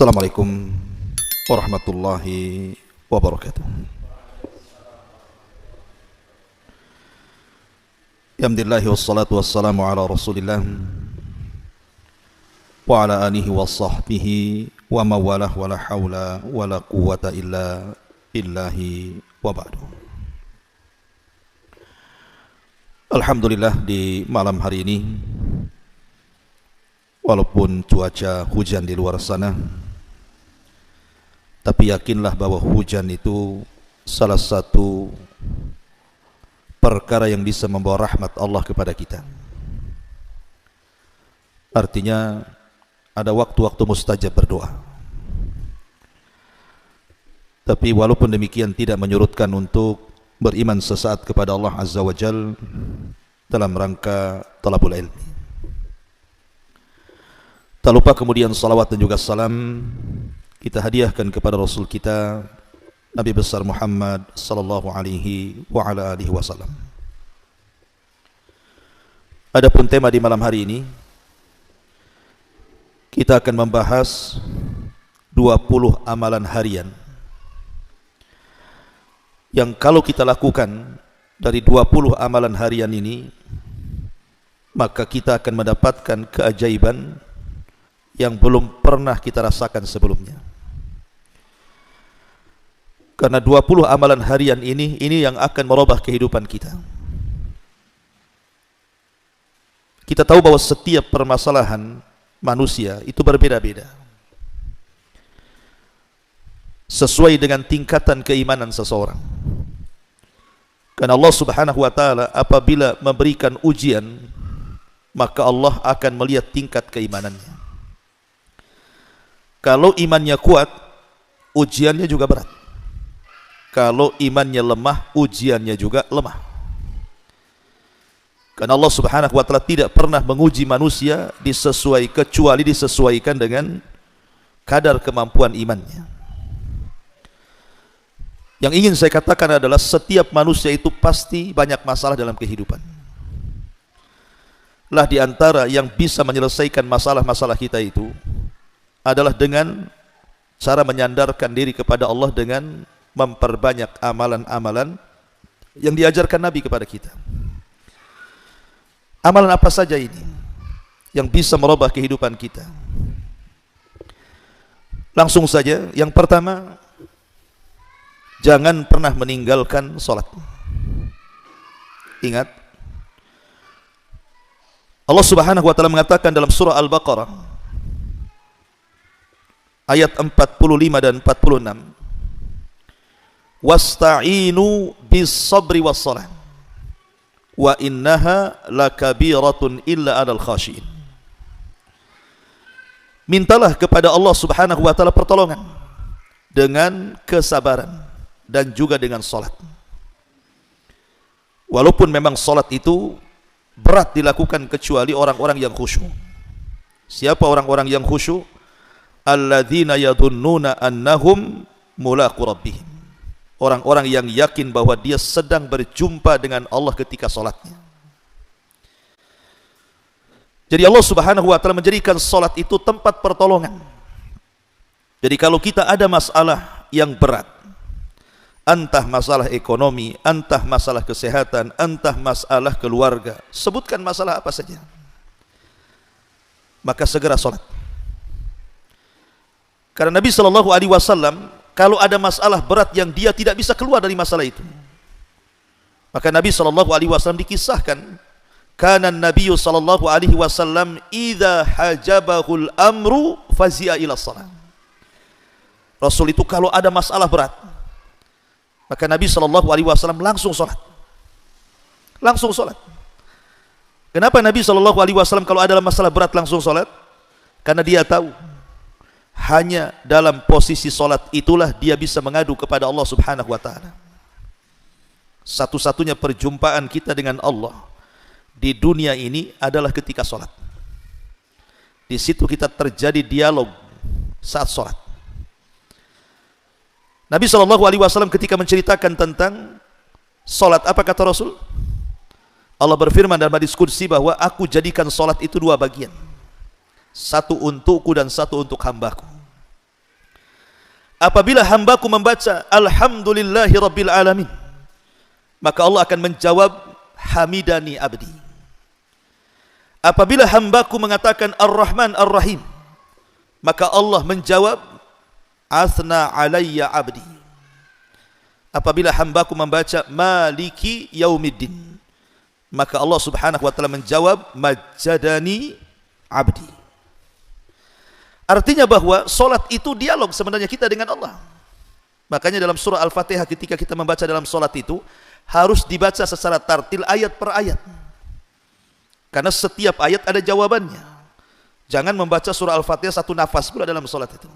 Assalamualaikum warahmatullahi wabarakatuh. Alhamdulillah wassalatu wassalamu ala Rasulillah wa ala alihi wa sahbihi wa mawalah wa la hawla wa la quwwata illa billahi wa ba'du. Alhamdulillah, di malam hari ini walaupun cuaca hujan di luar sana, tapi yakinlah bahwa hujan itu salah satu perkara yang bisa membawa rahmat Allah kepada kita. Artinya ada waktu-waktu mustajab berdoa. Tapi walaupun demikian tidak menyurutkan untuk beriman sesaat kepada Allah Azza wa Jal dalam rangka talabul ilmi. Tak lupa kemudian salawat dan juga salam kita hadiahkan kepada Rasul kita Nabi besar Muhammad sallallahu alaihi wa ala alihi wasallam. Adapun tema di malam hari ini, kita akan membahas 20 amalan harian yang kalau kita lakukan dari 20 amalan harian ini, maka kita akan mendapatkan keajaiban yang belum pernah kita rasakan sebelumnya. Karena 20 amalan harian ini yang akan merubah kehidupan kita. Kita tahu bahwa setiap permasalahan manusia itu berbeda-beda, sesuai dengan tingkatan keimanan seseorang. Karena Allah Subhanahu wa ta'ala apabila memberikan ujian, maka Allah akan melihat tingkat keimanannya. Kalau imannya kuat, ujiannya juga berat. Kalau imannya lemah, ujiannya juga lemah. Karena Allah Subhanahu wa ta'ala tidak pernah menguji manusia kecuali disesuaikan dengan kadar kemampuan imannya. Yang ingin saya katakan adalah setiap manusia itu pasti banyak masalah dalam kehidupan. Lah di antara yang bisa menyelesaikan masalah-masalah kita itu adalah dengan cara menyandarkan diri kepada Allah dengan memperbanyak amalan-amalan yang diajarkan Nabi kepada kita. Amalan apa saja ini yang bisa merubah kehidupan kita? Langsung saja, yang pertama, jangan pernah meninggalkan sholat. Ingat, Allah Subhanahu wa ta'ala mengatakan dalam surah Al-Baqarah ayat 45 dan 46, wasta'inu bis sabri was salah wa innaha lakabiratun illa 'alal khashiin. Mintalah kepada Allah Subhanahu wa ta'ala pertolongan dengan kesabaran dan juga dengan salat. Walaupun memang salat itu berat dilakukan kecuali orang-orang yang khusyuk. Siapa orang-orang yang khusyuk? Alladzina yadhunnuna annahum mulaqu rabbihim. Orang-orang yang yakin bahwa dia sedang berjumpa dengan Allah ketika salatnya. Jadi Allah Subhanahu wa ta'ala menjadikan salat itu tempat pertolongan. Jadi kalau kita ada masalah yang berat, entah masalah ekonomi, entah masalah kesehatan, entah masalah keluarga, sebutkan masalah apa saja, maka segera salat. Karena Nabi sallallahu alaihi wasallam kalau ada masalah berat yang dia tidak bisa keluar dari masalah itu, maka Nabi sallallahu alaihi wasallam dikisahkan, kana Nabi sallallahu alaihi wasallam idza hajabahul amru fazi'a ila shalah. Rasul itu kalau ada masalah berat, maka Nabi sallallahu alaihi wasallam langsung salat. Langsung salat. Kenapa Nabi sallallahu alaihi wasallam kalau ada masalah berat langsung salat? Karena dia tahu hanya dalam posisi solat itulah dia bisa mengadu kepada Allah Subhanahu wa ta'ala. Satu-satunya perjumpaan kita dengan Allah di dunia ini adalah ketika solat. Di situ kita terjadi dialog saat solat. Nabi SAW ketika menceritakan tentang solat, apa kata Rasul? Allah berfirman dalam hadis qudsi bahwa aku jadikan solat itu dua bagian. Satu untukku dan satu untuk hambaku. apabila hambaku membaca alhamdulillahi rabbil alamin, maka Allah akan menjawab hamidani abdi. Apabila hambaku mengatakan ar-Rahman ar-Rahim, maka Allah menjawab athna alayya abdi. Apabila hambaku membaca maliki yaumiddin, maka Allah subhanahu wa ta'ala menjawab majjadani abdi. Artinya bahwa solat itu dialog sebenarnya kita dengan Allah. Makanya dalam surah Al-Fatihah ketika kita membaca dalam solat itu harus dibaca secara tartil ayat per ayat. Karena setiap ayat ada jawabannya. Jangan membaca surah Al-Fatihah satu nafas pula dalam solat itu.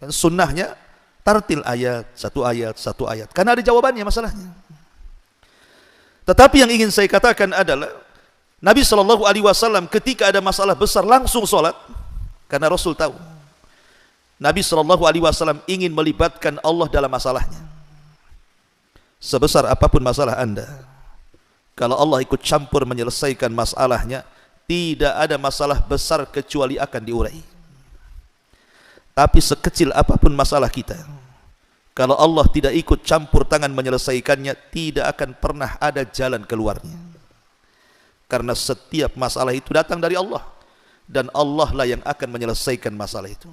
Dan sunnahnya tartil ayat, satu ayat. Karena ada jawabannya masalahnya. Tetapi yang ingin saya katakan adalah Nabi SAW ketika ada masalah besar langsung solat. Karena Rasul tahu Nabi SAW ingin melibatkan Allah dalam masalahnya. Sebesar apapun masalah anda, kalau Allah ikut campur menyelesaikan masalahnya, tidak ada masalah besar kecuali akan diurai. Tapi sekecil apapun masalah kita, kalau Allah tidak ikut campur tangan menyelesaikannya, tidak akan pernah ada jalan keluarnya. Karena setiap masalah itu datang dari Allah, dan Allah lah yang akan menyelesaikan masalah itu.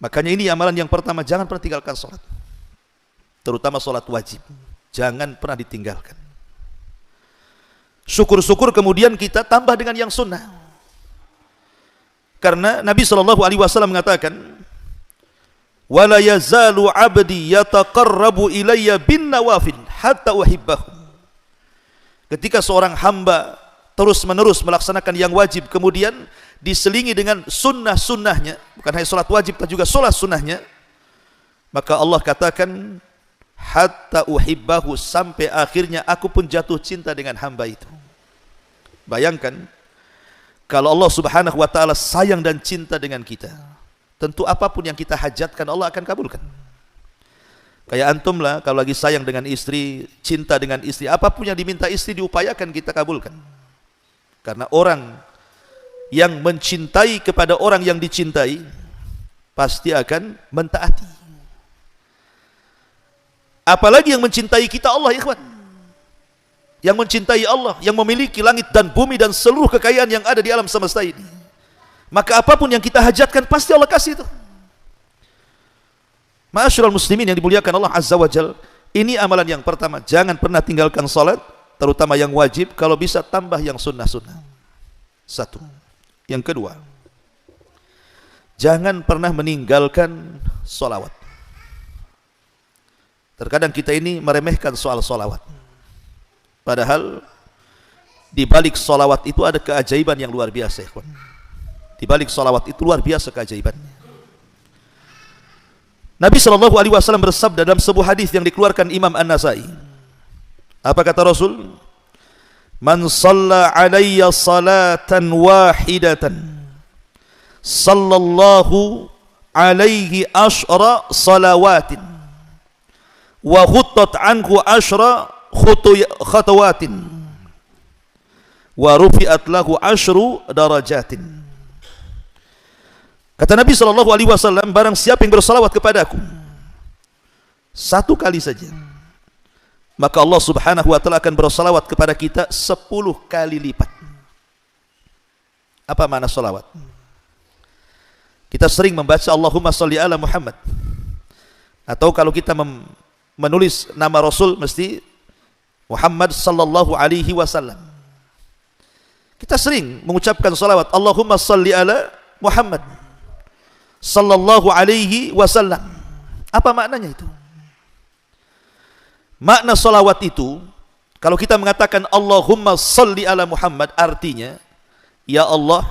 Makanya ini amalan yang pertama, jangan pernah tinggalkan sholat, terutama sholat wajib. Jangan pernah ditinggalkan. Syukur-syukur kemudian kita tambah dengan yang sunnah. Karena Nabi SAW mengatakan, wala yazalu abdi yataqarrabu ilayya bin nawafil hatta uhibbahu. Ketika seorang hamba terus-menerus melaksanakan yang wajib, kemudian diselingi dengan sunnah-sunnahnya, bukan hanya sholat wajib, tapi juga sholat sunnahnya, maka Allah katakan hatta uhibbahu, sampai akhirnya aku pun jatuh cinta dengan hamba itu. Bayangkan kalau Allah subhanahu wa ta'ala sayang dan cinta dengan kita, tentu apapun yang kita hajatkan Allah akan kabulkan. Kayak antum lah, kalau lagi sayang dengan istri, cinta dengan istri, apapun yang diminta istri diupayakan kita kabulkan. Karena orang yang mencintai kepada orang yang dicintai pasti akan mentaati. Apalagi yang mencintai kita Allah, ikhwan. Yang mencintai Allah, yang memiliki langit dan bumi dan seluruh kekayaan yang ada di alam semesta ini, maka apapun yang kita hajatkan pasti Allah kasih itu. Ma'asyiral muslimin yang dimuliakan Allah Azza wa Jal, ini amalan yang pertama, jangan pernah tinggalkan salat, terutama yang wajib, kalau bisa tambah yang sunnah-sunnah. Satu. Yang kedua, jangan pernah meninggalkan sholawat. Terkadang kita ini meremehkan soal sholawat, padahal di balik sholawat itu ada keajaiban yang luar biasa, ikhwan. Di balik sholawat itu luar biasa keajaibannya. Nabi SAW bersabda dalam sebuah hadis yang dikeluarkan Imam An-Nasai. Apa kata Rasul? Man shalla alayya salatan wahidatan sallallahu alaihi ashra salawatin wa khuttat anhu ashra khatawatin wa rufi'at lahu ashru darajatin. Kata Nabi SAW, barang siapa yang bersalawat kepadaku satu kali saja, maka Allah subhanahu wa ta'ala akan bersalawat kepada kita 10 kali lipat. Apa makna salawat? Kita sering membaca Allahumma salli ala Muhammad, atau kalau kita menulis nama Rasul mesti Muhammad sallallahu alaihi wasallam. Kita sering mengucapkan salawat Allahumma salli ala Muhammad sallallahu alaihi wasallam. Apa maknanya itu? Makna salawat itu, kalau kita mengatakan Allahumma salli ala Muhammad, artinya ya Allah,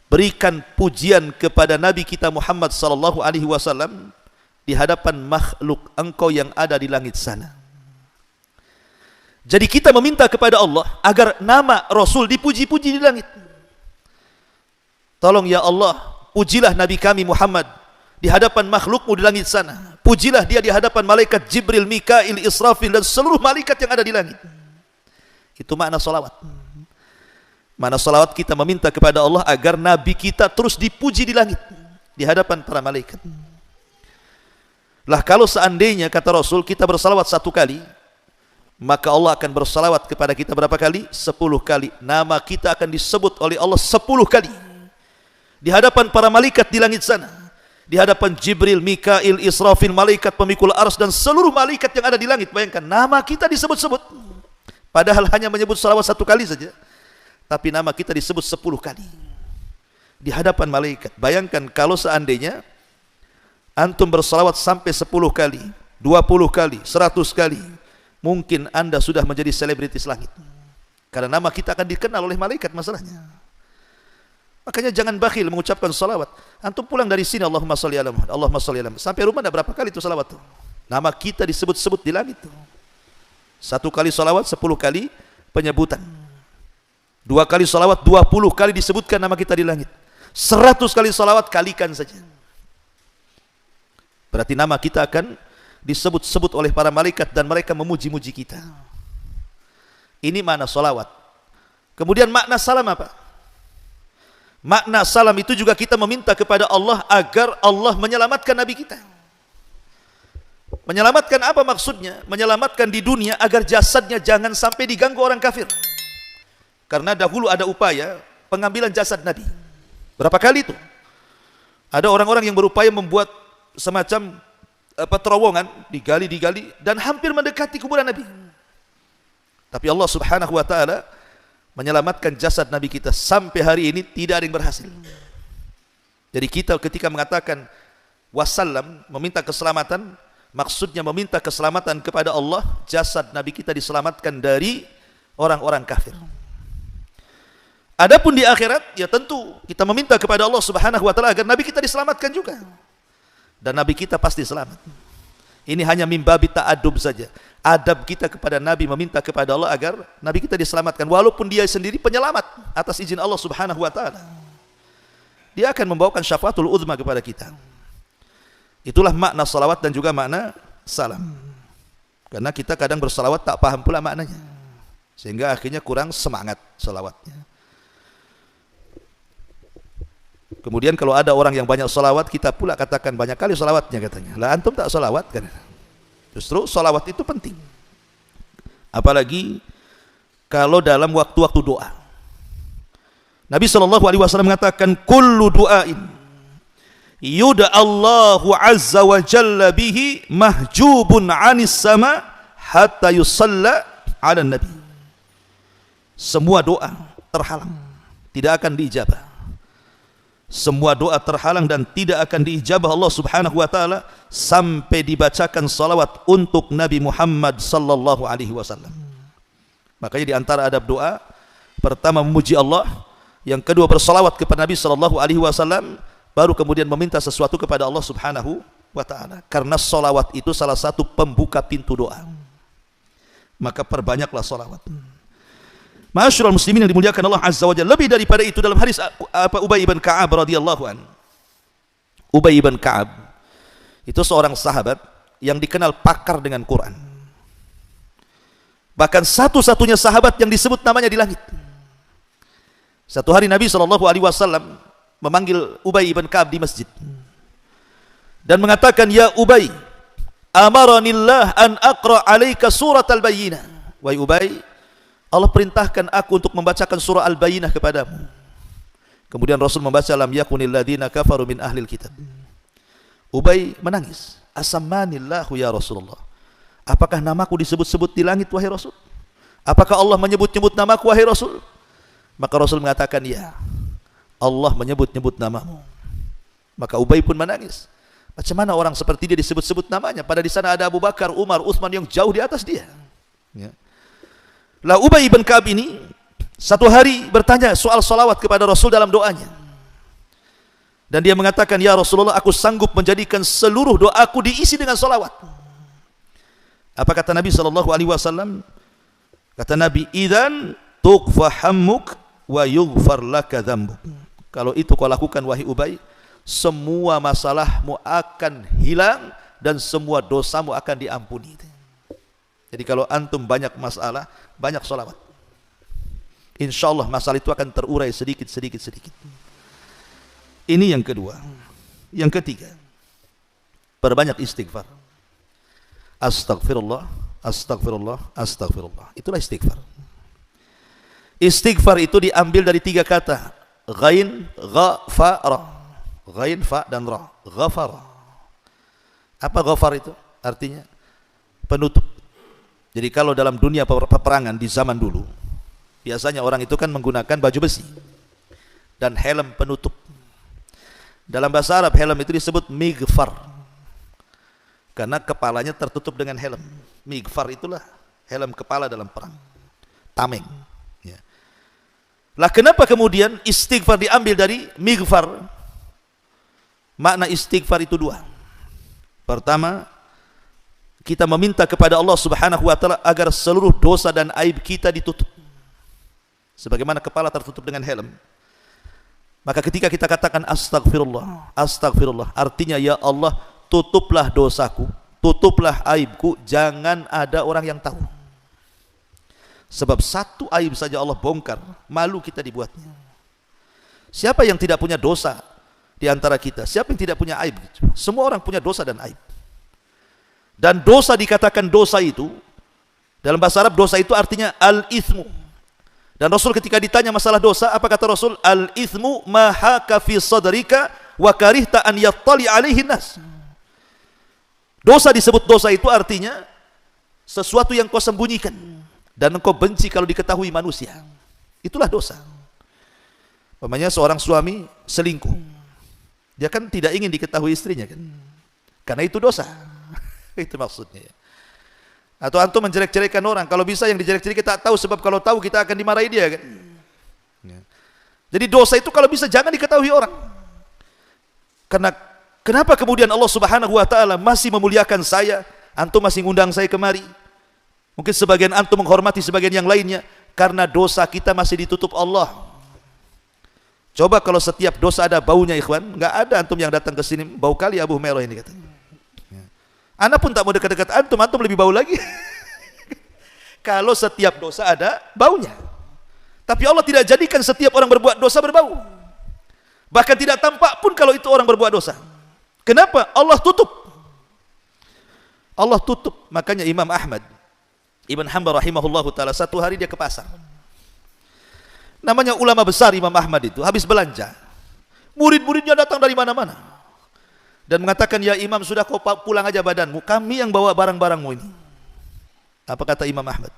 berikan pujian kepada Nabi kita Muhammad sallallahu alaihi wasallam di hadapan makhluk engkau yang ada di langit sana. Jadi kita meminta kepada Allah agar nama Rasul dipuji-puji di langit. Tolong ya Allah, pujilah Nabi kami Muhammad di hadapan makhlukmu di langit sana. Pujilah dia di hadapan malaikat Jibril, Mikail, Israfil dan seluruh malaikat yang ada di langit. Itu makna salawat. Makna salawat kita meminta kepada Allah agar Nabi kita terus dipuji di langit. di hadapan para malaikat. Lah kalau seandainya kata Rasul kita bersalawat 1 kali, maka Allah akan bersalawat kepada kita berapa kali? 10 kali. Nama kita akan disebut oleh Allah 10 kali di hadapan para malaikat di langit sana, di hadapan Jibril, Mikail, Israfil, malaikat pemikul arsy dan seluruh malaikat yang ada di langit. Bayangkan nama kita disebut-sebut, padahal hanya menyebut salawat 1 kali saja, tapi nama kita disebut 10 kali di hadapan malaikat. Bayangkan kalau seandainya antum bersalawat sampai 10 kali, 20 kali, 100 kali, mungkin anda sudah menjadi selebritis langit, karena nama kita akan dikenal oleh malaikat masalahnya. Makanya jangan bakhil mengucapkan salawat. Antum pulang dari sini, Allahumma sholli ala Muhammad, Allahumma sholli ala Muhammad, sampai rumah ada berapa kali itu salawat tuh? Nama kita disebut-sebut di langit tuh. 1 kali salawat 10 kali penyebutan, 2 kali salawat 20 kali disebutkan nama kita di langit, 100 kali salawat kalikan saja, berarti nama kita akan disebut-sebut oleh para malaikat dan mereka memuji-muji kita. Ini makna salawat. Kemudian makna salam apa? Makna salam itu juga kita meminta kepada Allah agar Allah menyelamatkan Nabi kita. Menyelamatkan apa maksudnya? Menyelamatkan di dunia agar jasadnya jangan sampai diganggu orang kafir. Karena dahulu ada upaya pengambilan jasad Nabi. Berapa kali itu? Ada orang-orang yang berupaya membuat semacam terowongan, digali dan hampir mendekati kuburan Nabi. Tapi Allah Subhanahu wa taala menyelamatkan jasad Nabi kita. Sampai hari ini tidak ada yang berhasil. Jadi kita ketika mengatakan wassalam, meminta keselamatan, maksudnya meminta keselamatan kepada Allah, jasad Nabi kita diselamatkan dari orang-orang kafir. Adapun di akhirat, ya tentu kita meminta kepada Allah Subhanahu wa taala agar Nabi kita diselamatkan juga. Dan Nabi kita pasti selamat. Ini hanya mimbabi ta'adub saja. Adab kita kepada Nabi, meminta kepada Allah agar Nabi kita diselamatkan, walaupun dia sendiri penyelamat atas izin Allah Subhanahu wa taala. Dia akan membawakan syafaatul uzma kepada kita. Itulah makna salawat dan juga makna salam. Karena kita kadang bersalawat tak paham pula maknanya, sehingga akhirnya kurang semangat salawatnya. Kemudian kalau ada orang yang banyak salawat, kita pula katakan banyak kali salawatnya katanya. Lah antum tak salawat kan? Justru salawat itu penting. Apalagi kalau dalam waktu-waktu doa. Nabi SAW mengatakan, kullu du'ain yud'a Allahu azza wa jalla bihi mahjubun 'anis sama hatta yusalla 'ala nabi. Semua doa terhalang, tidak akan diijabah. Semua doa terhalang dan tidak akan diijabah Allah Subhanahu wa taala sampai dibacakan salawat untuk Nabi Muhammad sallallahu alaihi wasallam. Makanya di antara adab doa, pertama memuji Allah, yang kedua bersalawat kepada Nabi sallallahu alaihi wasallam, baru kemudian meminta sesuatu kepada Allah Subhanahu wa taala. Karena salawat itu salah satu pembuka pintu doa. Maka perbanyaklah salawat. Ma'asyiral muslimin yang dimuliakan Allah Azza wa Jalla. Lebih daripada itu, dalam hadis Ubay bin Ka'ab radhiyallahu an. Ubay bin Ka'ab itu seorang sahabat yang dikenal pakar dengan Quran. Bahkan satu-satunya sahabat yang disebut namanya di langit. Satu hari Nabi SAW memanggil Ubay bin Ka'ab di masjid dan mengatakan, "Ya Ubay, amaranillah an aqra 'alaika surat al-bayyinah." Wahai Ubay, Allah perintahkan aku untuk membacakan surah Al-Bayyinah kepadamu. Kemudian Rasul membaca, lam yakunil ladzina kafaru min ahlil kitab. Ubay menangis. Asammanillahu ya Rasulullah. Apakah namaku disebut-sebut di langit wahai Rasul? Apakah Allah menyebut-nyebut namaku wahai Rasul? Maka Rasul mengatakan, ya, Allah menyebut-nyebut namamu. Maka Ubay pun menangis. Macam mana orang seperti dia disebut-sebut namanya, padahal di sana ada Abu Bakar, Umar, Utsman yang jauh di atas dia. Ya. Lah Ubay bin Ka'ab ini satu hari bertanya soal salawat kepada Rasul dalam doanya. Dan dia mengatakan, ya Rasulullah, aku sanggup menjadikan seluruh doaku diisi dengan salawat. Apa kata Nabi SAW? Kata Nabi, idzan tughfa hammuk wa yughfar laka dzambuk. Kalau itu kau lakukan wahai Ubay, semua masalahmu akan hilang dan semua dosamu akan diampuni. Jadi kalau antum banyak masalah, banyak salawat, insyaallah masalah itu akan terurai sedikit. Ini yang kedua. Yang ketiga, perbanyak istighfar. Astagfirullah, astagfirullah, astagfirullah. Itulah istighfar. Istighfar itu diambil dari 3 kata. Ghain, gha, fa, ra. Ghain, fa, dan ra. Ghafar. Apa ghafar itu? Artinya penutup. Jadi kalau dalam dunia peperangan di zaman dulu, biasanya orang itu kan menggunakan baju besi dan helm penutup. Dalam bahasa Arab helm itu disebut mighfar, karena kepalanya tertutup dengan helm. Mighfar itulah helm kepala dalam perang, tameng. Ya. Lah kenapa kemudian istighfar diambil dari mighfar? Makna istighfar itu 2. Pertama, kita meminta kepada Allah Subhanahu wa taala agar seluruh dosa dan aib kita ditutup. Sebagaimana kepala tertutup dengan helm. Maka ketika kita katakan astagfirullah, astagfirullah, artinya ya Allah, tutuplah dosaku, tutuplah aibku, jangan ada orang yang tahu. Sebab satu aib saja Allah bongkar, malu kita dibuatnya. Siapa yang tidak punya dosa di antara kita? Siapa yang tidak punya aib? Semua orang punya dosa dan aib. Dan dosa dikatakan dosa itu, dalam bahasa Arab dosa itu artinya al-ithmu. Dan Rasul ketika ditanya masalah dosa, apa kata Rasul? Al-ithmu ma haka fi sadrika wa karihta an yattali alaihi nas. Dosa disebut dosa itu artinya sesuatu yang kau sembunyikan dan engkau benci kalau diketahui manusia. Itulah dosa. Umpamanya seorang suami selingkuh, dia kan tidak ingin diketahui istrinya kan, karena itu dosa. Itu maksudnya. Atau antum menjelek-jelekan orang, kalau bisa yang dijelek-jelekan kita tahu, sebab kalau tahu kita akan dimarahi dia kan. Jadi dosa itu kalau bisa jangan diketahui orang. Karena kenapa kemudian Allah Subhanahu wa taala masih memuliakan saya, antum masih ngundang saya kemari? Mungkin sebagian antum menghormati sebagian yang lainnya karena dosa kita masih ditutup Allah. Coba kalau setiap dosa ada baunya ikhwan, enggak ada antum yang datang ke sini bau kali Abu Melo ini katanya. Anak pun tak mau dekat-dekat antum, antum lebih bau lagi. Kalau setiap dosa ada baunya. Tapi Allah tidak jadikan setiap orang berbuat dosa berbau. Bahkan tidak tampak pun kalau itu orang berbuat dosa. Kenapa? Allah tutup. Allah tutup. Makanya Imam Ahmad Ibn Hanbal rahimahullahu ta'ala, satu hari dia ke pasar. Namanya ulama besar Imam Ahmad itu, habis belanja. Murid-muridnya datang dari mana-mana. Dan mengatakan, ya Imam, sudah kau pulang aja badanmu, kami yang bawa barang-barangmu ini. Apa kata Imam Ahmad?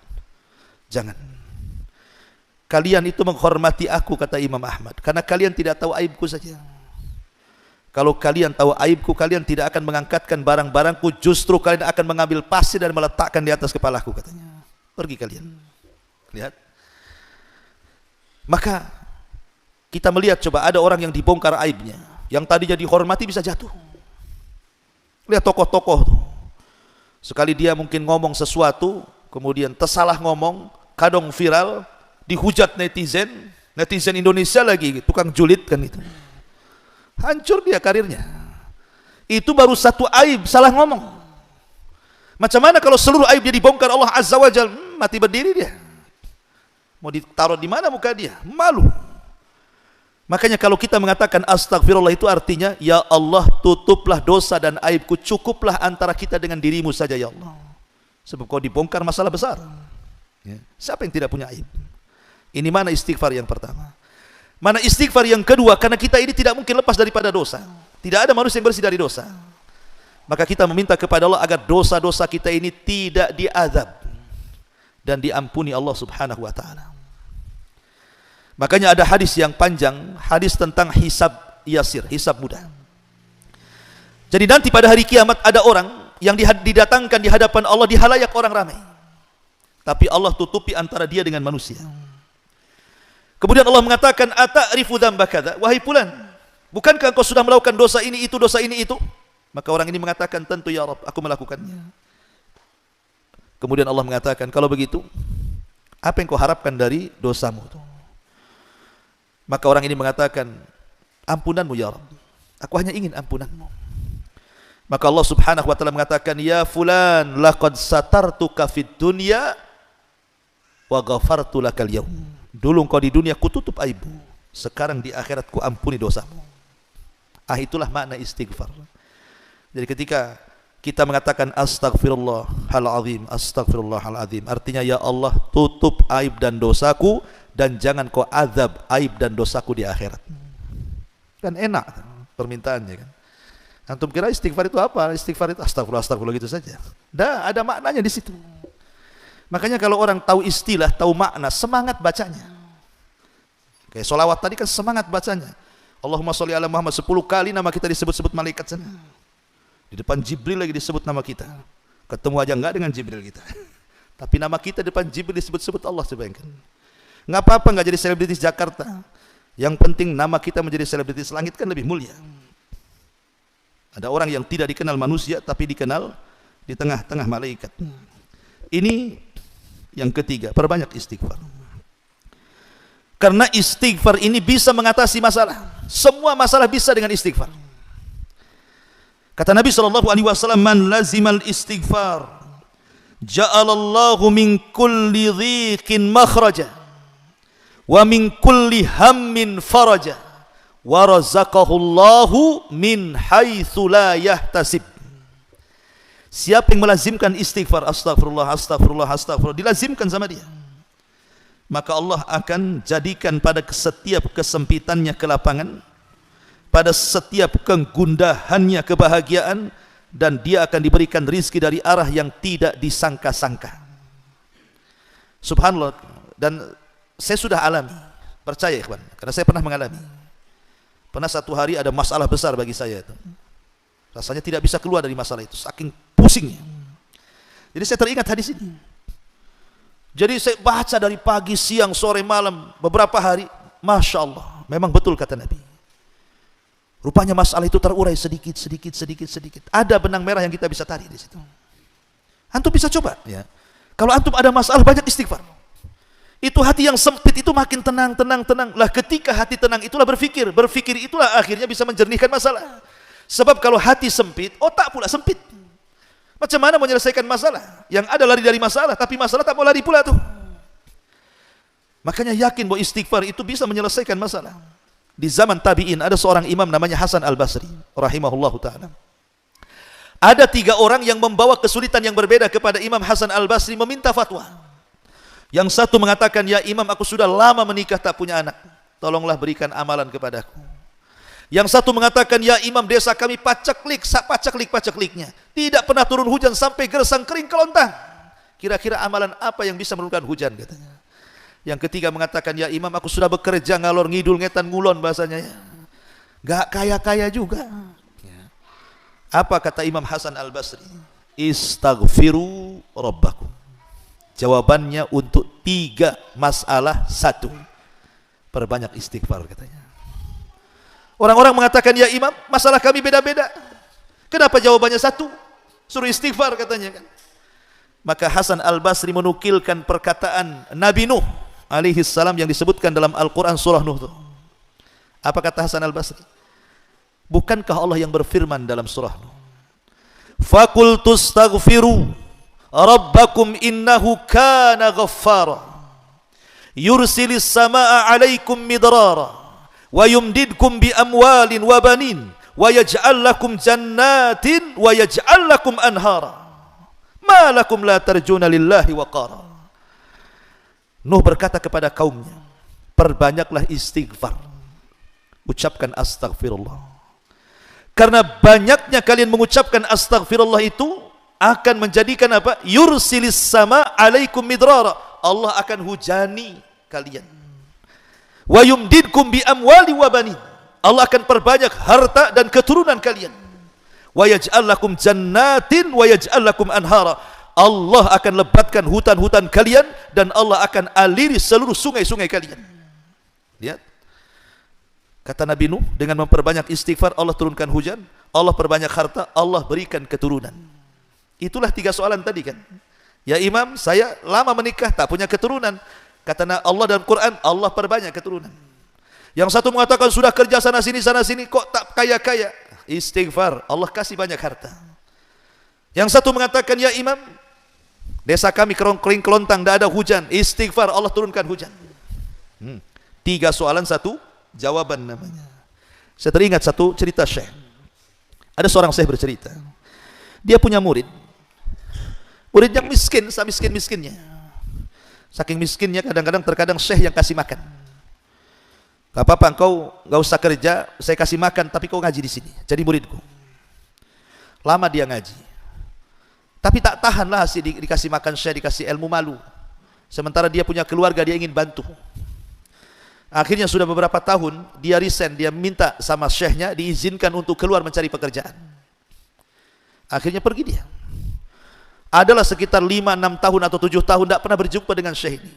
Jangan. Kalian itu menghormati aku, kata Imam Ahmad, karena kalian tidak tahu aibku saja. Kalau kalian tahu aibku, kalian tidak akan mengangkatkan barang-barangku, justru kalian akan mengambil pasir dan meletakkan di atas kepalaku, katanya. Pergi kalian. Lihat. Maka kita melihat, coba ada orang yang dibongkar aibnya, yang tadinya dihormati bisa jatuh. Lihat tokoh-tokoh tuh. Sekali dia mungkin ngomong sesuatu, kemudian tersalah ngomong, kadang viral, dihujat netizen, netizen Indonesia lagi, tukang julid kan itu. Hancur dia karirnya. Itu baru satu aib, salah ngomong. Macam mana kalau seluruh aib dia dibongkar Allah Azza wa Jalla, mati berdiri dia. Mau ditaruh di mana muka dia? Malu. Makanya kalau kita mengatakan astagfirullah itu artinya, ya Allah, tutuplah dosa dan aibku, cukuplah antara kita dengan dirimu saja ya Allah. Sebab kau dibongkar masalah besar. Ya. Siapa yang tidak punya aib? Ini mana istighfar yang pertama. Mana istighfar yang kedua, karena kita ini tidak mungkin lepas daripada dosa. Tidak ada manusia yang bersih dari dosa. Maka kita meminta kepada Allah agar dosa-dosa kita ini tidak diazab dan diampuni Allah Subhanahu wa ta'ala. Makanya ada hadis yang panjang, hadis tentang hisab yasir, hisab mudah. Jadi nanti pada hari kiamat ada orang yang didatangkan di hadapan Allah di halayak orang ramai. Tapi Allah tutupi antara dia dengan manusia. Kemudian Allah mengatakan, ata'rifu dzamba kadza? Wahai fulan, bukankah engkau sudah melakukan dosa ini itu, dosa ini itu? Maka orang ini mengatakan, tentu ya Rabb, aku melakukannya. Kemudian Allah mengatakan, kalau begitu, apa yang kau harapkan dari dosamu itu? Maka orang ini mengatakan, ampunanmu ya Rabb, aku hanya ingin ampunanmu. Maka Allah Subhanahu wa ta'ala mengatakan, ya fulan, laqad satartuka fid dunya wa ghafartu lakal yaum. Dulu engkau di dunia kututup aibmu, sekarang di akhirat ku ampuni dosamu. Itulah makna istighfar. Jadi ketika kita mengatakan astagfirullahaladzim, astagfirullahaladzim, artinya ya Allah, tutup aib dan dosaku dan jangan kau azab aib dan dosaku di akhirat. Kan enak permintaannya kan. Antum kira istighfar itu apa? Istighfar itu astagfirullah, astagfirullah gitu saja. Ada maknanya di situ. Makanya kalau orang tahu istilah, tahu makna, semangat bacanya. Kayak sholawat tadi kan semangat bacanya. Allahumma sholli ala Muhammad 10 kali nama kita disebut-sebut malaikat sana. Di depan Jibril lagi disebut nama kita. Ketemu aja enggak dengan Jibril kita. Tapi nama kita di depan Jibril disebut-sebut Allah, bayangkan. Enggak apa-apa enggak jadi selebritis Jakarta. Yang penting nama kita menjadi selebritis langit kan lebih mulia. Ada orang yang tidak dikenal manusia tapi dikenal di tengah-tengah malaikat. Ini yang ketiga, perbanyak istighfar. Karena istighfar ini bisa mengatasi masalah. Semua masalah bisa dengan istighfar. Kata Nabi SAW, man lazimal istighfar ja'alallahu min kulli dhiqin makhraja wa min kulli hammin faraja wa razaqahullahu min haitsu la yahtasib. Siapa yang melazimkan istighfar, astagfirullah, astagfirullah, astagfirullah, dilazimkan sama dia, maka Allah akan jadikan pada setiap kesempitannya kelapangan, pada setiap kegundahannya kebahagiaan, dan dia akan diberikan rizki dari arah yang tidak disangka-sangka. Subhanallah. Dan saya sudah alami, percaya ikhwan, karena saya pernah mengalami. Pernah satu hari ada masalah besar bagi saya itu. Rasanya tidak bisa keluar dari masalah itu, saking pusingnya. Jadi saya teringat hadis ini. Jadi saya baca dari pagi, siang, sore, malam, beberapa hari. Masya Allah, memang betul kata Nabi. Rupanya masalah itu terurai sedikit. Ada benang merah yang kita bisa tarik di situ. Antum bisa coba, ya. Kalau antum ada masalah, banyak istighfar. Itu hati yang sempit itu makin tenang. Lah ketika hati tenang itulah berpikir itulah akhirnya bisa menjernihkan masalah. Sebab kalau hati sempit, otak pula sempit. Macam mana menyelesaikan masalah? Yang ada lari dari masalah, tapi masalah tak mau lari pula tuh. Makanya yakin bahwa istighfar itu bisa menyelesaikan masalah. Di zaman tabi'in ada seorang imam namanya Hasan Al-Basri rahimahullahu ta'ala. Ada 3 orang yang membawa kesulitan yang berbeda kepada Imam Hasan Al-Basri meminta fatwa. Yang satu mengatakan, ya imam, aku sudah lama menikah tak punya anak, tolonglah berikan amalan kepadaku. Yang satu mengatakan, ya imam, desa kami pacakliknya, tidak pernah turun hujan sampai gersang kering kelontang. Kira-kira amalan apa yang bisa menurunkan hujan, katanya. Yang ketiga mengatakan, ya imam, aku sudah bekerja ngalor ngidul ngetan ngulon bahasanya, ya. Gak kaya-kaya juga. Apa kata Imam Hasan Al-Basri? Istaghfiru rabbakum. Jawabannya untuk 3 masalah 1. Perbanyak istighfar, katanya. Orang-orang mengatakan, ya imam, masalah kami beda-beda. Kenapa jawabannya 1? Suruh istighfar, katanya kan. Maka Hasan Al-Basri menukilkan perkataan Nabi Nuh alaihi salam yang disebutkan dalam Al-Quran surah Nuh itu. Apa kata Hasan Al-Basri? Bukankah Allah yang berfirman dalam surah Nuh, Fakultu astaghfiru rabbakum innahu kana ghaffara yursilis samaa alaikum midrara wa yumdidkum bi amwalin wa banin wa yaj'al lakum jannatin wa yaj'al lakum anhara ma lakum la tarjuna lillahi waqara. Nuh berkata kepada kaumnya, perbanyaklah istighfar, ucapkan astagfirullah. Karena banyaknya kalian mengucapkan astagfirullah itu akan menjadikan apa? Yursilis sama alaikum midrara, Allah akan hujani kalian. Wa yumdidkum bi amwali wa banin, Allah akan perbanyak harta dan keturunan kalian. Wa yaj'al lakum jannatin wa yaj'al lakum anhara, Allah akan lebatkan hutan-hutan kalian dan Allah akan aliri seluruh sungai-sungai kalian. Lihat. Kata Nabi Nuh, dengan memperbanyak istighfar Allah turunkan hujan, Allah perbanyak harta, Allah berikan keturunan. Itulah 3 soalan tadi kan. Ya imam, saya lama menikah tak punya keturunan. Kata Allah dalam Quran, Allah perbanyak keturunan. Yang satu mengatakan sudah kerja sana sini kok tak kaya-kaya. Istighfar, Allah kasih banyak harta. Yang satu mengatakan, ya imam, desa kami kering kelontang, tidak ada hujan. Istighfar, Allah turunkan hujan. 3 soalan 1 jawaban namanya. Saya teringat satu cerita syekh. Ada seorang syekh bercerita, dia punya murid yang miskin, miskin-miskinnya. Saking miskinnya terkadang syekh yang kasih makan. Gak apa-apa, engkau gak usah kerja, saya kasih makan, tapi kau ngaji di sini, jadi muridku. Lama dia ngaji, tapi tak tahanlah dikasih makan syekh, dikasih ilmu, malu. Sementara dia punya keluarga, dia ingin bantu. Akhirnya sudah beberapa tahun dia resign, dia minta sama syekhnya diizinkan untuk keluar mencari pekerjaan. Akhirnya pergi dia. Adalah sekitar 5-6 tahun atau 7 tahun tidak pernah berjumpa dengan syekh ini.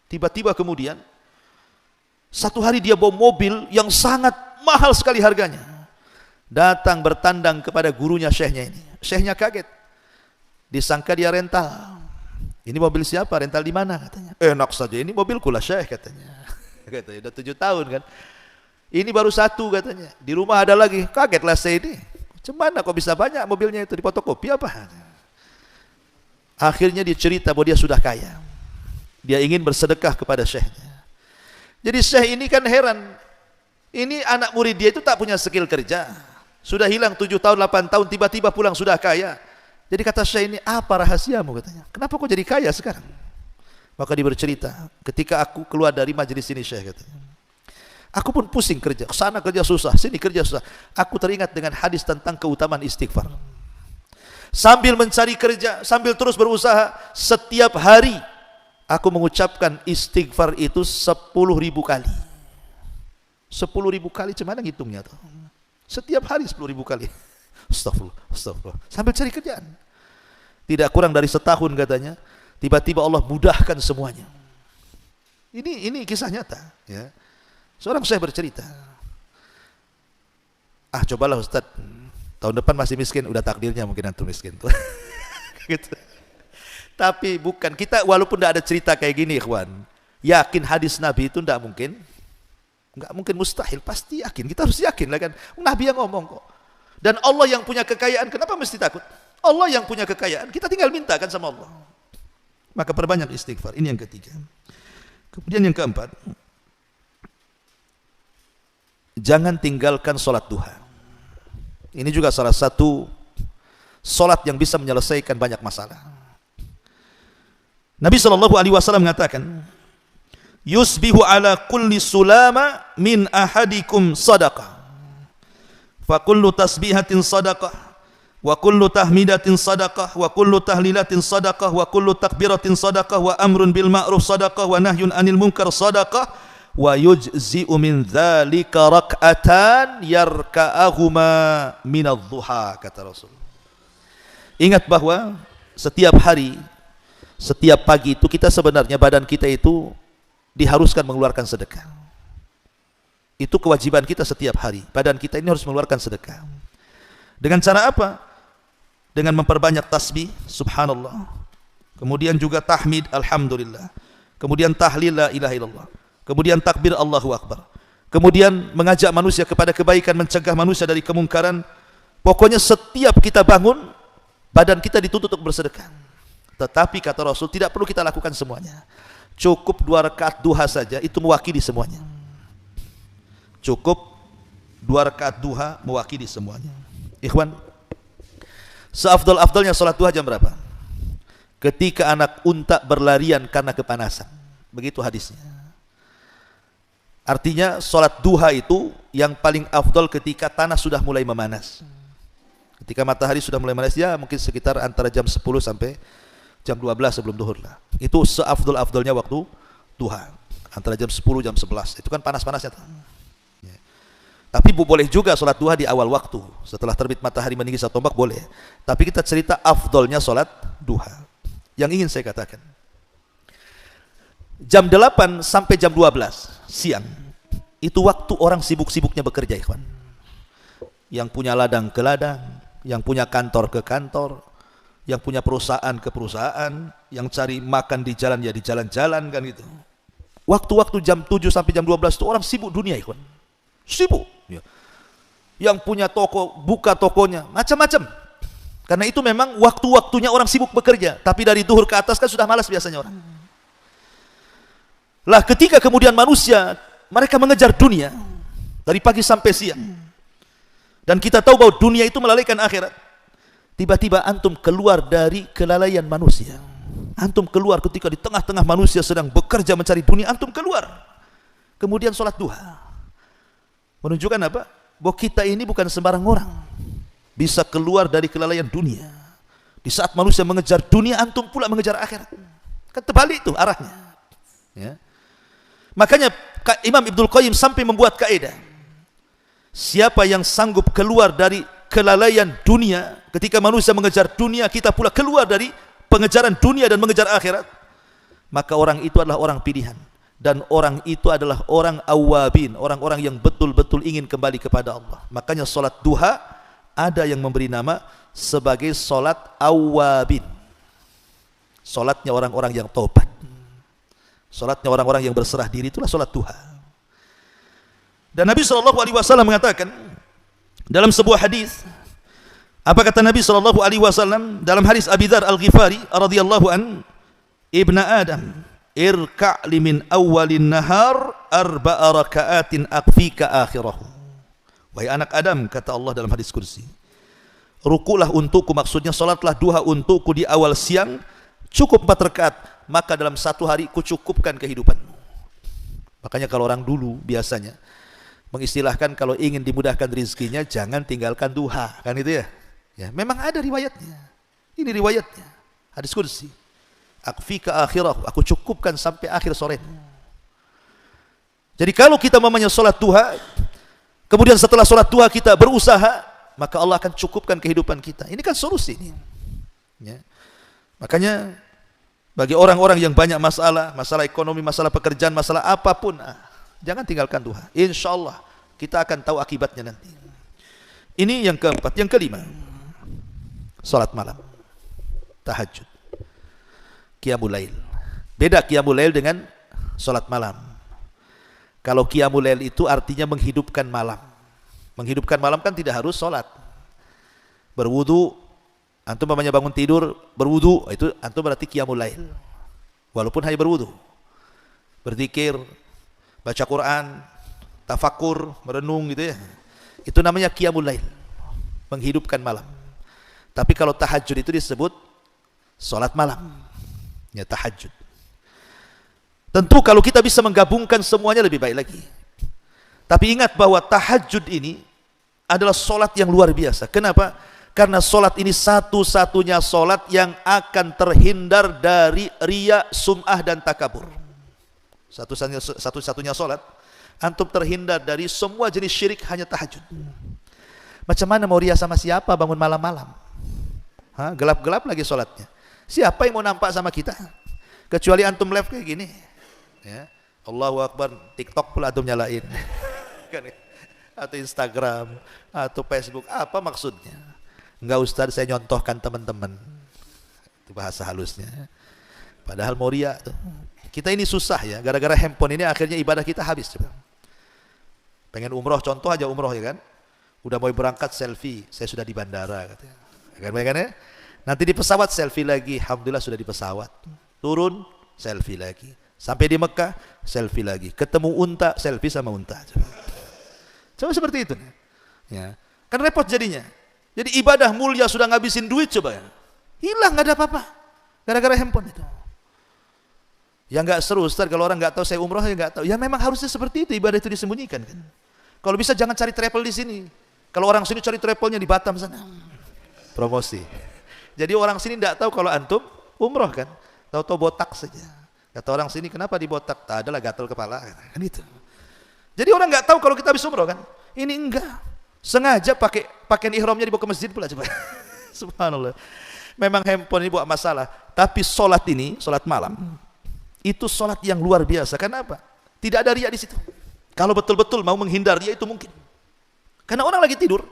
Tiba-tiba kemudian satu hari dia bawa mobil yang sangat mahal sekali harganya, datang bertandang kepada gurunya syekhnya ini. Syekhnya kaget, disangka dia rental. Ini mobil siapa? Rental di mana? Katanya. Enak saja, ini mobilku lah syekh, katanya. Katanya, udah 7 tahun kan. Ini baru 1 katanya. Di rumah ada lagi. Kagetlah saya ini. Cemana kok bisa banyak mobilnya itu, di fotokopi apa? Akhirnya dia cerita bahwa dia sudah kaya. Dia ingin bersedekah kepada syekhnya. Jadi syekh ini kan heran. Ini anak murid dia itu tak punya skill kerja. Sudah hilang 7 tahun, 8 tahun, tiba-tiba pulang sudah kaya. Jadi kata syekh ini, apa rahasiamu katanya? Kenapa kau jadi kaya sekarang? Maka dia bercerita, ketika aku keluar dari majelis ini syekh katanya, aku pun pusing kerja, sana kerja susah, sini kerja susah. Aku teringat dengan hadis tentang keutamaan istighfar. Sambil mencari kerja, sambil terus berusaha, setiap hari aku mengucapkan istighfar itu 10.000 kali. 10.000 kali, cuman ngitungnya tuh. Setiap hari 10.000 kali. Astagfirullah, astagfirullah. Sambil cari kerjaan. Tidak kurang dari setahun katanya, tiba-tiba Allah mudahkan semuanya. Ini kisah nyata. Ya. Seorang syekh bercerita. Cobalah Ustaz, tahun depan masih miskin, udah takdirnya mungkin antum miskin tuh. Gitu. Tapi bukan, kita walaupun tidak ada cerita kayak gini ikhwan, yakin hadis Nabi itu tidak mungkin, nggak mungkin, mustahil, pasti yakin. Kita harus yakin lah kan, Nabi yang ngomong kok. Dan Allah yang punya kekayaan, kenapa mesti takut? Allah yang punya kekayaan, kita tinggal minta kan sama Allah. Maka perbanyak istighfar. Ini yang ketiga. Kemudian yang keempat, jangan tinggalkan sholat duha. Ini juga salah satu sholat yang bisa menyelesaikan banyak masalah. Nabi SAW mengatakan, yusbihu ala kulli sulama min ahadikum sadaqah, fa kullu tasbihatin sadaqah, wa kullu tahmidatin sadaqah, wa kullu tahlilatin sadaqah, wa kullu takbiratin sadaqah, wa amrun bil ma'ruf sadaqah, wa nahyun anil munkar sadaqah, wa yujzi'u min dzalika rak'atan yarka'ahuma minadh dhuha, kata Rasul. Ingat bahwa setiap hari, setiap pagi itu kita sebenarnya badan kita itu diharuskan mengeluarkan sedekah. Itu kewajiban kita setiap hari. Badan kita ini harus mengeluarkan sedekah. Dengan cara apa? Dengan memperbanyak tasbih, subhanallah. Kemudian juga tahmid, alhamdulillah. Kemudian tahlil, la ilaha illallah. Kemudian takbir, Allahu akbar. Kemudian mengajak manusia kepada kebaikan, mencegah manusia dari kemungkaran. Pokoknya setiap kita bangun, badan kita dituntut untuk bersedekah. Tetapi kata Rasul, tidak perlu kita lakukan semuanya. Cukup 2 rakaat duha saja, itu mewakili semuanya. Cukup 2 rakaat duha mewakili semuanya. Ikhwan, seafdal-afdalnya salat duha jam berapa? Ketika anak unta berlarian karena kepanasan. Begitu hadisnya. Artinya salat duha itu yang paling afdal ketika tanah sudah mulai memanas. Ketika matahari sudah mulai memanas, ya mungkin sekitar antara jam 10 sampai jam 12 sebelum duhur lah. Itu seafdal-afdalnya waktu duha. Antara jam 10 jam 11. Itu kan panas-panasnya. Ya. Tapi boleh juga sholat duha di awal waktu. Setelah terbit matahari meninggi satu tombak boleh. Tapi kita cerita afdalnya sholat duha. Yang ingin saya katakan, jam 8 sampai jam 12 siang, itu waktu orang sibuk-sibuknya bekerja, ikhwan. Yang punya ladang ke ladang, yang punya kantor ke kantor, yang punya perusahaan ke perusahaan, yang cari makan di jalan ya di jalan-jalan kan gitu. Waktu-waktu jam 7 sampai jam 12 itu orang sibuk dunia, ikhwan. Sibuk. Ya. Yang punya toko, buka tokonya, macam-macam. Karena itu memang waktu-waktunya orang sibuk bekerja. Tapi dari duhur ke atas kan sudah malas biasanya orang. Lah ketika kemudian manusia, mereka mengejar dunia, dari pagi sampai siang. Dan kita tahu bahwa dunia itu melalaikan akhirat. Tiba-tiba antum keluar dari kelalaian manusia. Antum keluar ketika di tengah-tengah manusia sedang bekerja mencari dunia, antum keluar. Kemudian sholat duha. Menunjukkan apa? Bahwa kita ini bukan sembarang orang. Bisa keluar dari kelalaian dunia. Di saat manusia mengejar dunia, antum pula mengejar akhirat. Kan terbalik itu arahnya. Ya. Makanya Imam Ibnul Qayyim sampai membuat kaidah. Siapa yang sanggup keluar dari kelalaian dunia, ketika manusia mengejar dunia, kita pula keluar dari pengejaran dunia dan mengejar akhirat, maka orang itu adalah orang pilihan. Dan orang itu adalah orang awabin, orang-orang yang betul-betul ingin kembali kepada Allah. Makanya solat duha ada yang memberi nama sebagai solat awabin. Solatnya orang-orang yang taubat. Solatnya orang-orang yang berserah diri, itulah solat duha. Dan Nabi SAW mengatakan dalam sebuah hadis, apa kata Nabi SAW dalam hadis Abi Dzar Al-Ghifari radhiyallahu an, Ibnu Adam, irka' li min awwalin nahar arba'a raka'atin akfika akhirahu. Wahai anak Adam, kata Allah dalam hadis kursi, rukulah untukku, maksudnya salatlah duha untukku di awal siang, cukup 4 rakaat, maka dalam satu hari ku cukupkan kehidupanmu. Makanya kalau orang dulu biasanya mengistilahkan kalau ingin dimudahkan rezekinya jangan tinggalkan duha, kan itu ya. Ya, memang ada riwayatnya. Ini riwayatnya. Hadis kursi. Akfika akhirahu, aku cukupkan sampai akhir sore. Jadi kalau kita mamanya salat duha, kemudian setelah salat duha kita berusaha, maka Allah akan cukupkan kehidupan kita. Ini kan solusi ini. Ya. Makanya bagi orang-orang yang banyak masalah, masalah ekonomi, masalah pekerjaan, masalah apapun, jangan tinggalkan duha. Insya Allah kita akan tahu akibatnya nanti. Ini yang keempat. Yang kelima, salat malam, tahajud, qiyamul lail. Beda qiyamul lail dengan salat malam. Kalau qiyamul lail itu artinya menghidupkan malam. Menghidupkan malam kan tidak harus salat. Berwudu, antum namanya bangun tidur, berwudu, itu antum berarti qiyamul lail. Walaupun hanya berwudu. Berzikir, baca Quran, tafakur, merenung gitu ya. Itu namanya qiyamul lail, menghidupkan malam. Tapi kalau tahajud itu disebut salat malam. Ya, tahajud. Tentu kalau kita bisa menggabungkan semuanya lebih baik lagi. Tapi ingat bahwa tahajud ini adalah salat yang luar biasa. Kenapa? Karena salat ini satu-satunya salat yang akan terhindar dari riya, sum'ah dan takabur. Satu-satunya salat antum terhindar dari semua jenis syirik, hanya tahajud. Macam mana mau riya sama siapa bangun malam-malam? Gelap-gelap lagi salatnya. Siapa yang mau nampak sama kita? Kecuali antum live kayak gini. Ya. Allahu Akbar, TikTok pula antum nyalain. Atau Instagram, atau Facebook, apa maksudnya? Enggak Ustaz, saya nyontohkan teman-teman. Itu bahasa halusnya. Padahal mau riya tuh. Kita ini susah ya, gara-gara handphone ini akhirnya ibadah kita habis. Coba. Pengen umroh, contoh aja umroh ya kan. Udah mau berangkat selfie, saya sudah di bandara katanya. Kan ya? Nanti di pesawat selfie lagi, alhamdulillah sudah di pesawat. Turun, selfie lagi. Sampai di Mekah, selfie lagi. Ketemu unta, selfie sama unta. Coba seperti itu. Ya. Kan repot jadinya. Jadi ibadah mulia sudah ngabisin duit coba ya. Hilang, nggak ada apa-apa. Gara-gara handphone itu. Ya nggak seru Ustaz, kalau orang nggak tahu saya umroh, ya nggak tahu. Ya memang harusnya seperti itu, ibadah itu disembunyikan kan. Kalau bisa jangan cari travel di sini. Kalau orang sini cari travelnya di Batam sana. Promosi. Jadi orang sini nggak tahu kalau antum umroh kan. Tahu-tahu botak saja. Kata orang sini, kenapa dibotak? Tak adalah gatal kepala kan itu. Jadi orang nggak tahu kalau kita habis umroh kan. Ini enggak. Sengaja pakai pakaian ihramnya dibawa ke masjid pula coba. Subhanallah. Memang handphone ini buat masalah, tapi salat ini, salat malam, itu salat yang luar biasa. Kenapa? Tidak ada riya di situ. Kalau betul-betul mau menghindar riya itu mungkin. Karena orang lagi tidur.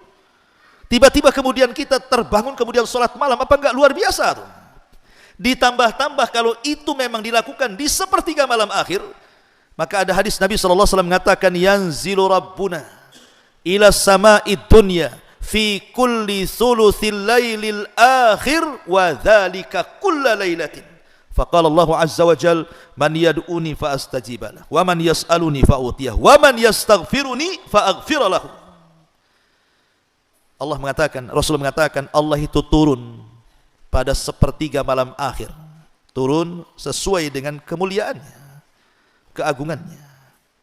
Tiba-tiba kemudian kita terbangun kemudian salat malam, apa enggak luar biasa tuh? Ditambah-tambah kalau itu memang dilakukan di sepertiga malam akhir, maka ada hadis Nabi SAW mengatakan, yanzilu rabbuna ila sama'id dunya fi kulli thuluthil lailil akhir wa dhalika kulla lailatin Faqala Allah azza wa jal, man yad'uni fa astajib lahu, wa man yas'aluni fa utiyah, wa man yastaghfiruni fa aghfir lahu. Allah mengatakan, Rasul mengatakan, Allah itu turun pada sepertiga malam akhir. Turun sesuai dengan kemuliaannya, keagungannya,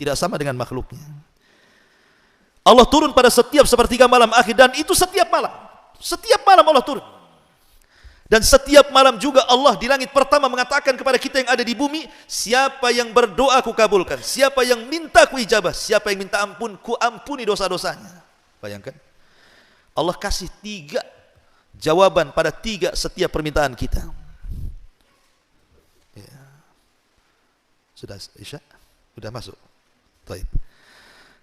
tidak sama dengan makhluknya. Allah turun pada setiap sepertiga malam akhir, dan itu setiap malam. Setiap malam Allah turun. Dan setiap malam juga Allah di langit pertama mengatakan kepada kita yang ada di bumi, siapa yang berdoa ku kabulkan, siapa yang minta ku ijabah, siapa yang minta ampun ku ampuni dosa-dosanya. Bayangkan, Allah kasih 3 jawaban pada 3 setiap permintaan kita. Ya. Sudah Isya? Sudah masuk? Baik.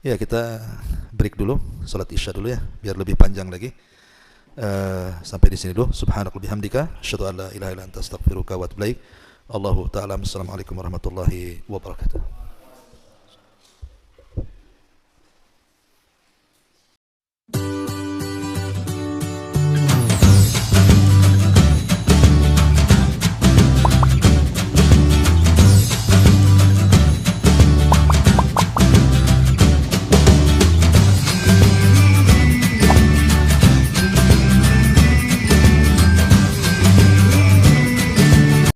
Ya, kita break dulu, salat Isya dulu ya, biar lebih panjang lagi. Sampai di sini dulu. Subhanakallahumma bihamdika, asyhadu an la ilaha illa anta, astaghfiruka wa atubu ilaik. Allahu ta'ala. Assalamualaikum warahmatullahi wabarakatuh.